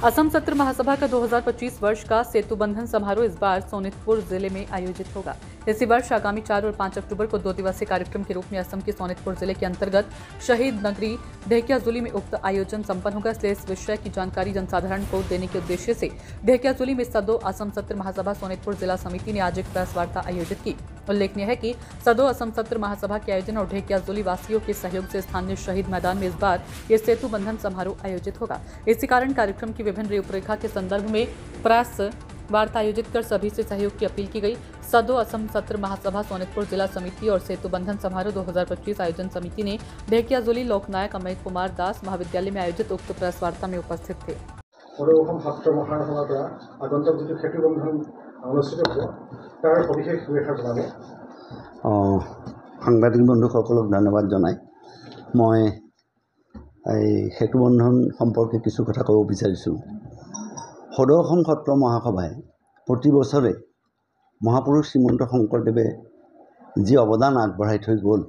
असम सत्र महासभा का 2025 वर्ष का सेतु बंधन समारोह इस बार सोनितपुर जिले में आयोजित होगा। इसी वर्ष आगामी 4 और 5 अक्टूबर को 2 दिवसीय कार्यक्रम के रूप में असम के सोनितपुर जिले के अंतर्गत शहीद नगरी ढेकियाजुली में उक्त आयोजन संपन्न होगा। इसलिए इस विषय की जानकारी जनसाधारण को देने के उद्देश्य से ढेकियाजुली में सदो असम सत्र महासभा सोनितपुर जिला समिति ने आज एक प्रेस वार्ता आयोजित की। उल्लेखनीय है कि सदो असम सत्र महासभा के आयोजन और ढेकियाजुली वासियों के सहयोग से स्थानीय शहीद मैदान में इस बार ये सेतु बंधन समारोह आयोजित होगा। इसी कारण कार्यक्रम की विभिन्न रूपरेखा के संदर्भ में प्रेस वार्ता आयोजित कर सभी से सहयोग की अपील की गई। सदो असम सत्र महासभा सोनितपुर जिला समिति और सेतु बंधन समारोह 2025 आयोजन समिति ने ढेकियाजुली लोकनायक अमित कुमार दास महाविद्यालय में आयोजित उक्त प्रेस वार्ता में उपस्थित थे। সাংবাদিক বন্ধুসকলক ধন্যবাদ জনাই মই এই সেতু বন্ধন সম্পৰ্কে কিছু কথা ক'ব বিচাৰিছোঁ। সদৌ অসম সত্ৰ মহাসভাই প্ৰতি বছৰে মহাপুৰুষ শ্ৰীমন্ত শংকৰদেৱে যি অৱদান আগবঢ়াই থৈ গ'ল,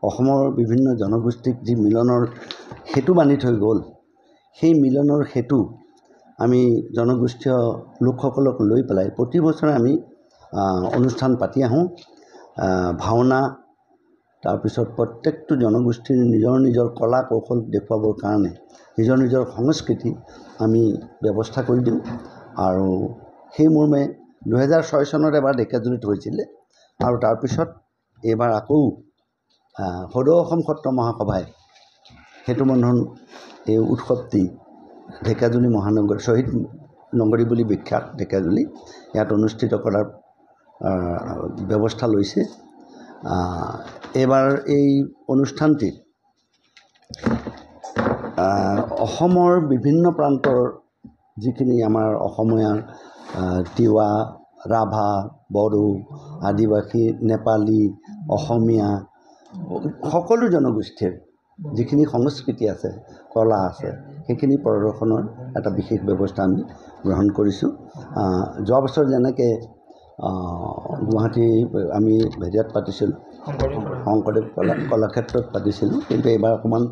অসমৰ বিভিন্ন জনগোষ্ঠীক যি মিলনৰ সেতু বান্ধি থৈ গ'ল, সেই মিলনৰ সেতু আমি জনগোষ্ঠীয় লোকসকলক লৈ পেলাই প্ৰতি বছৰে আমি অনুষ্ঠান পাতি আহোঁ। ভাওনা তাৰপিছত প্ৰত্যেকটো জনগোষ্ঠীৰ নিজৰ নিজৰ কলা কৌশল দেখুৱাবৰ কাৰণে নিজৰ নিজৰ সংস্কৃতি আমি ব্যৱস্থা কৰি দিওঁ। আৰু সেই মৰ্মে 2006 চনত এবাৰ ঢেকিয়াজুলিত হৈছিলে আৰু তাৰপিছত এইবাৰ আকৌ সদৌ অসম সত্ৰ মহাসভাই সেতু বন্ধন এই উৎসৱটি ঢেকিয়াজুলি মহানগৰ শ্বহীদ নগৰী বুলি বিখ্যাত ঢেকিয়াজুলি ইয়াত অনুষ্ঠিত কৰাৰ ব্যৱস্থা লৈছে। এইবাৰ এই অনুষ্ঠানটি অসমৰ বিভিন্ন প্ৰান্তৰ যিখিনি আমাৰ অসমীয়া তিৱা, ৰাভা, বড়ো, আদিবাসী, নেপালী, অসমীয়া সকলো জনগোষ্ঠীৰ যিখিনি সংস্কৃতি আছে, কলা আছে, সেইখিনি প্ৰদৰ্শনৰ এটা বিশেষ ব্যৱস্থা আমি গ্ৰহণ কৰিছোঁ। যোৱা বছৰ যেনেকৈ গুৱাহাটী আমি হেৰিয়াত পাতিছিলোঁ, শংকৰদেৱ কলাক্ষেত্ৰত পাতিছিলোঁ, কিন্তু এইবাৰ অকণমান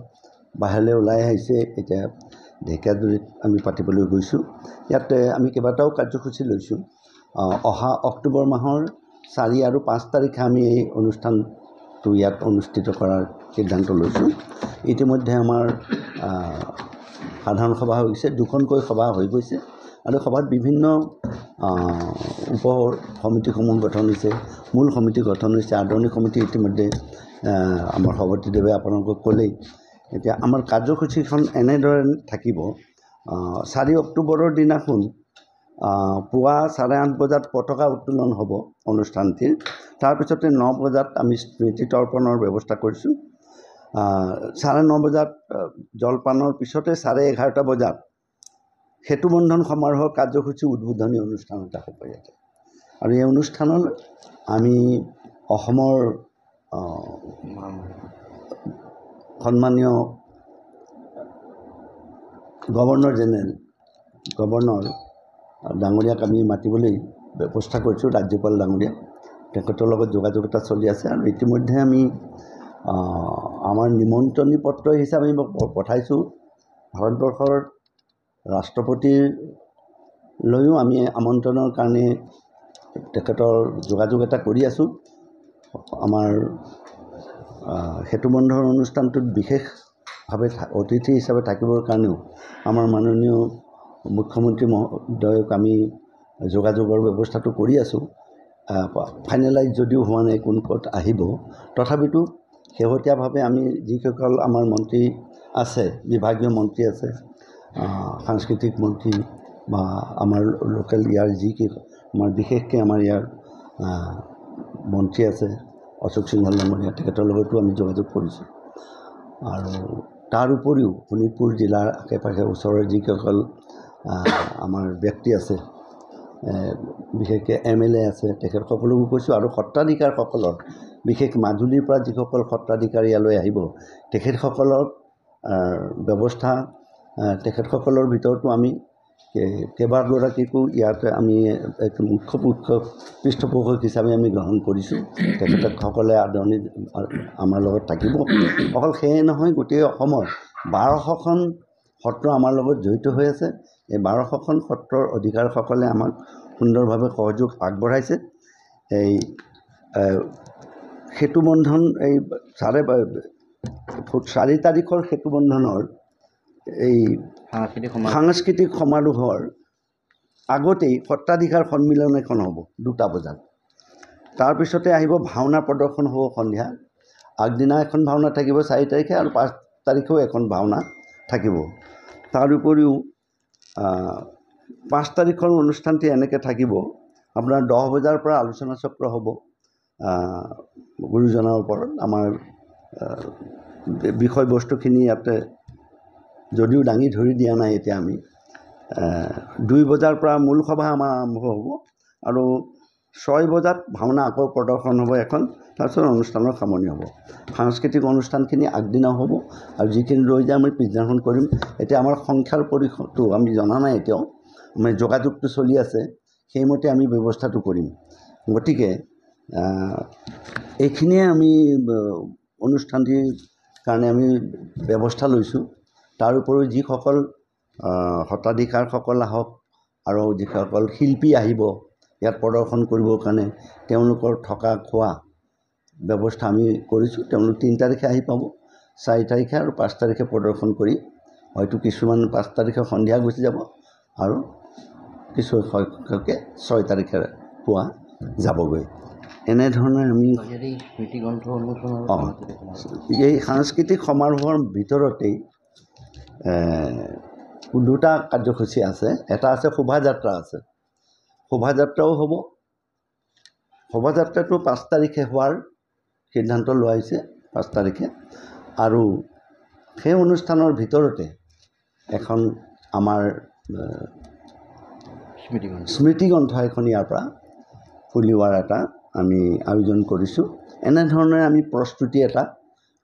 বাহিৰলৈ ওলাই আহিছে। এতিয়া ঢেকিয়াজুলিত আমি পাতিবলৈ গৈছোঁ। ইয়াতে আমি কেইবাটাও কাৰ্যসূচী লৈছোঁ। অহা অক্টোবৰ মাহৰ 4 আৰু 5 তাৰিখে আমি এই অনুষ্ঠানটো ইয়াত অনুষ্ঠিত কৰাৰ সিদ্ধান্ত লৈছোঁ। ইতিমধ্যে আমাৰ সাধাৰণ সভা হৈছে, 2খনকৈ সভা হৈ গৈছে আৰু সভাত বিভিন্ন উপ সমিতিসমূহ গঠন হৈছে, মূল সমিতি গঠন হৈছে, আদৰণি সমিতি ইতিমধ্যে আমাৰ সভাপতিদেৱে আপোনালোকক ক'লেই। এতিয়া আমাৰ কাৰ্যসূচীখন এনেদৰে থাকিব। 4 অক্টোবৰৰ দিনাখন পুৱা 8:30 বজাত পতাকা উত্তোলন হ'ব অনুষ্ঠানটিৰ। তাৰপিছতে 9 বজাত আমি স্মৃতি তৰ্পণৰ ব্যৱস্থা কৰিছোঁ। 9:30 বজাত জলপানৰ পিছতে 11:30 বজাত সেতু বন্ধন সমাৰোহৰ কাৰ্যসূচী উদ্বোধনী অনুষ্ঠান এটা হ'ব ইয়াতে। আৰু এই অনুষ্ঠানত আমি অসমৰ সন্মানীয় গভৰ্ণৰ ডাঙৰীয়াক আমি মাতিবলৈ ব্যৱস্থা কৰিছোঁ, ৰাজ্যপাল ডাঙৰীয়া। তেখেতৰ লগত যোগাযোগ এটা চলি আছে। আৰু ইতিমধ্যে আমি আমাৰ নিমন্ত্ৰণী পত্ৰ হিচাপে আমি পঠাইছোঁ ভাৰতবৰ্ষৰ ৰাষ্ট্ৰপতিলৈও আমি আমন্ত্ৰণৰ কাৰণে তেখেতৰ যোগাযোগ এটা কৰি আছোঁ। আমাৰ সেতু বন্ধন অনুষ্ঠানটোত বিশেষভাৱে অতিথি হিচাপে থাকিবৰ কাৰণেও আমাৰ মাননীয় মুখ্যমন্ত্ৰী মহোদয়ক আমি যোগাযোগৰ ব্যৱস্থাটো কৰি আছোঁ। ফাইনেলাইজ যদিও হোৱা নাই কোন ক'ত আহিব, তথাপিতো শেহতীয়াভাৱে আমি যিসকল আমাৰ মন্ত্ৰী আছে, বিভাগীয় মন্ত্ৰী আছে, সাংস্কৃতিক মন্ত্ৰী বা আমাৰ লোকেল ইয়াৰ আমাৰ বিশেষকৈ আমাৰ ইয়াৰ মন্ত্ৰী আছে অশোক সিংহল ডাঙৰীয়া, তেখেতৰ লগতো আমি যোগাযোগ কৰিছোঁ। আৰু তাৰ উপৰিও শোণিতপুৰ জিলাৰ আশে পাশে ওচৰৰ যিসকল আমাৰ ব্যক্তি আছে, বিশেষকৈ MLA আছে, তেখেতসকলকো কৈছোঁ। আৰু সত্ৰাধিকাৰসকলৰ বিশেষ মাজুলীৰ পৰা যিসকল সত্ৰাধিকাৰ ইয়ালৈ আহিব, তেখেতসকলৰ ব্যৱস্থা, তেখেতসকলৰ ভিতৰতো আমি কেইবাগৰাকীকো ইয়াতে আমি এক মুখ্য পৃষ্ঠপোষক হিচাপে আমি গ্ৰহণ কৰিছোঁ। তেখেতসকলে আদৰণি আমাৰ লগত থাকিব। অকল সেয়ে নহয়, গোটেই অসমৰ 1200খন সত্ৰ আমাৰ লগত জড়িত হৈ আছে। এই 1200খন সত্ৰৰ অধিকাৰসকলে আমাক সুন্দৰভাৱে সহযোগ আগবঢ়াইছে। এই সেতুবন্ধন এই 4 তাৰিখৰ সেতুবন্ধনৰ এই সাংস্কৃতিক সমাৰোহৰ আগতেই সত্ৰাধিকাৰ সন্মিলন এখন হ'ব 2টা বজাত। তাৰপিছতে আহিব ভাওনা প্ৰদৰ্শন হ'ব সন্ধিয়া। আগদিনা এখন ভাওনা থাকিব 4 তাৰিখে আৰু 5 তাৰিখেও এখন ভাওনা থাকিব। তাৰ উপৰিও 5 তাৰিখৰ অনুষ্ঠানটি এনেকৈ থাকিব, আপোনাৰ 10 বজাৰ পৰা আলোচনা চক্ৰ হ'ব গুৰুজনাৰ ওপৰত। আমাৰ বিষয়বস্তুখিনি ইয়াতে যদিও দাঙি ধৰি দিয়া নাই এতিয়া আমি। 2 বজাৰ পৰা মূল সভা আমাৰ আৰম্ভ হ'ব আৰু 6 বজাত ভাওনা আকৌ প্ৰদৰ্শন হ'ব এখন, তাৰপিছত অনুষ্ঠানৰ সামৰণি হ'ব। সাংস্কৃতিক অনুষ্ঠানখিনি আগদিনা হ'ব আৰু যিখিনি ৰৈ যায় আমি পিছদিনাখন কৰিম। এতিয়া আমাৰ সংখ্যাৰ পৰিসৰটো আমি জনা নাই, এতিয়াও মানে যোগাযোগটো চলি আছে, সেইমতে আমি ব্যৱস্থাটো কৰিম। গতিকে এইখিনিয়ে আমি অনুষ্ঠানটিৰ কাৰণে আমি ব্যৱস্থা লৈছোঁ। তাৰ উপৰিও যিসকল সত্ৰাধিকাৰসকল আহক আৰু যিসকল শিল্পী আহিব ইয়াত প্ৰদৰ্শন কৰিবৰ কাৰণে, তেওঁলোকৰ থকা খোৱা ব্যৱস্থা আমি কৰিছোঁ। তেওঁলোক 3 তাৰিখে আহি পাব, 4 তাৰিখে আৰু 5 তাৰিখে প্ৰদৰ্শন কৰি হয়তো কিছুমান 5 তাৰিখে সন্ধিয়া গুচি যাব আৰু কিছু সংখ্যকে 6 তাৰিখে পুৱা যাবগৈ। এনেধৰণে আমি এই সাংস্কৃতিক সমাৰোহৰ ভিতৰতেই 2টা কাৰ্যসূচী আছে। এটা আছে শোভাযাত্ৰা আছে, শোভাযাত্ৰাও হ'ব। শোভাযাত্ৰাটো 5 তাৰিখে হোৱাৰ সিদ্ধান্ত লোৱা হৈছে, 5 তাৰিখে। আৰু সেই অনুষ্ঠানৰ ভিতৰতে এখন আমাৰ স্মৃতিগ্ৰন্থ এখন ইয়াৰ পৰা উলিওৱাৰ এটা আমি আয়োজন কৰিছোঁ। এনেধৰণে আমি প্ৰস্তুতি এটা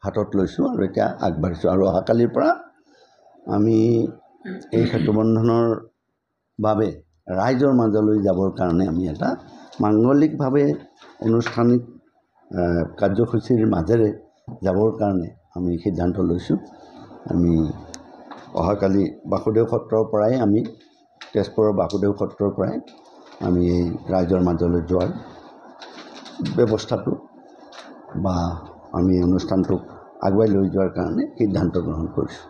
হাতত লৈছোঁ আৰু এতিয়া আগবাঢ়িছোঁ। আৰু অহাকালিৰ পৰা আমি এই সেতুবন্ধনৰ বাবে ৰাইজৰ মাজলৈ যাবৰ কাৰণে আমি এটা মাংগলিকভাৱে অনুষ্ঠানিক কাৰ্যসূচীৰ মাজেৰে যাবৰ কাৰণে আমি সিদ্ধান্ত লৈছোঁ। আমি অহাকালি বাসুদেৱ সত্ৰৰ পৰাই আমি তেজপুৰৰ বাসুদেৱ সত্ৰৰ পৰাই আমি এই ৰাইজৰ মাজলৈ যোৱাৰ ব্যৱস্থাটো বা আমি অনুষ্ঠানটোক আগুৱাই লৈ যোৱাৰ কাৰণে সিদ্ধান্ত গ্ৰহণ কৰিছোঁ।